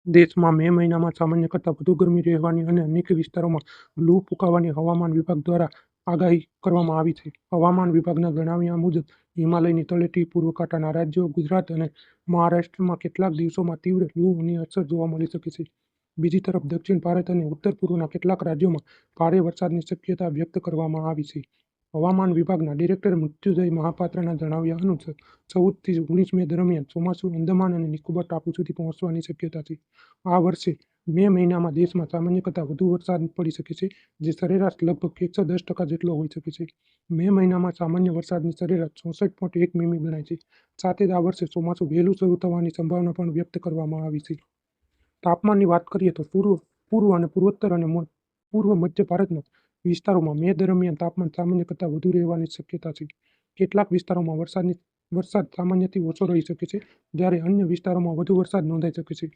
દેશમાં મે મહિનામાં સામાન્ય કરતાં વધુ ગરમી રહેવાની અને અનેક વિસ્તારોમાં લૂ ફૂંકાવાની હવામાન વિભાગ દ્વારા આગાહી કરવામાં આવી છે. હવામાન વિભાગના જણાવ્યા મુજબ હિમાલયની તળેટી, પૂર્વ કાંઠાના રાજ્યો, ગુજરાત અને મહારાષ્ટ્રમાં કેટલાક દિવસોમાં તીવ્ર લૂની અસર જોવા મળી શકે છે. બીજી તરફ દક્ષિણ ભારત અને ઉત્તર પૂર્વના કેટલાક રાજ્યોમાં ભારે વરસાદની શક્યતા વ્યક્ત કરવામાં આવી છે. હવામાન વિભાગના ડિરેક્ટર મૃત્યુંજય મહાપાત્રના જણાવ્યા અનુસાર 14 થી 19 મે દરમિયાન ચોમાસું અંદમાન અને નિકોબાર ટાપુ સુધી પહોંચવાની શક્યતા છે. આ વર્ષે મે મહિનામાં દેશમાં સામાન્ય કરતાં વધુ વરસાદ પડી શકે છે, જે સરેરાશ લગભગ 110% જેટલો હોઈ શકે છે. મે મહિનામાં સામાન્ય વરસાદની સરેરાશ 64.1 મીમી ગણાય છે. સાથે જ આ વર્ષે ચોમાસું વહેલું શરૂ થવાની સંભાવના પણ વ્યક્ત કરવામાં આવી છે. તાપમાનની વાત કરીએ તો પૂર્વ અને પૂર્વોત્તર અને પૂર્વ મધ્ય ભારતના વિસ્તારોમાં મે દરમિયાન તાપમાન સામાન્ય કરતાં વધુ રહેવાની શક્યતા છે. કેટલાક વિસ્તારોમાં વરસાદ સામાન્યથી ઓછો રહી શકે છે, જ્યારે અન્ય વિસ્તારોમાં વધુ વરસાદ નોંધાઈ શકે છે.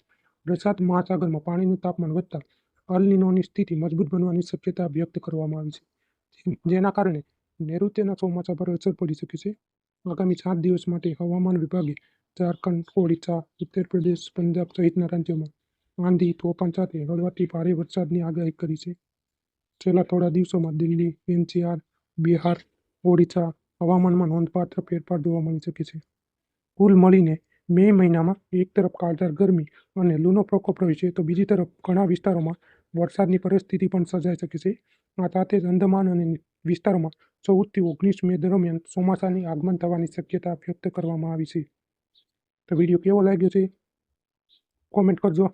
પ્રશાંત મહાસાગરમાં પાણીનું તાપમાન વધતા અલ નીનોની સ્થિતિ મજબૂત બનવાની શક્યતા વ્યક્ત કરવામાં આવી છે, જેના કારણે નૈઋત્યના ચોમાસા પર અસર પડી શકે છે. આગામી 7 દિવસ માટે હવામાન વિભાગે ઝારખંડ, ઓડિશા, ઉત્તર પ્રદેશ, પંજાબ સહિતના રાજ્યોમાં આંધી, તોફાન સાથે હળવાથી ભારે વરસાદની આગાહી કરી છે. છેલ્લા થોડા દિવસોમાં દિલ્હી, એનસીઆર, બિહાર, ઓડિશા હવામાનમાં નોંધપાત્ર ફેરફાર જોવા મળી શકે છે. કુલ મળીને મે મહિનામાં એક તરફ કાળઝાળ ગરમી અને લૂનો પ્રકોપ રહેશે, તો બીજી તરફ ઘણા વિસ્તારોમાં વરસાદની પરિસ્થિતિ પણ સર્જાઈ શકે છે. આ સાથે જ અંદમાન અને વિસ્તારોમાં 14 થી 19 મે દરમિયાન ચોમાસાની આગમન થવાની શક્યતા વ્યક્ત કરવામાં આવી છે. તો વિડીયો કેવો લાગ્યો છે? કોમેન્ટ કરજો.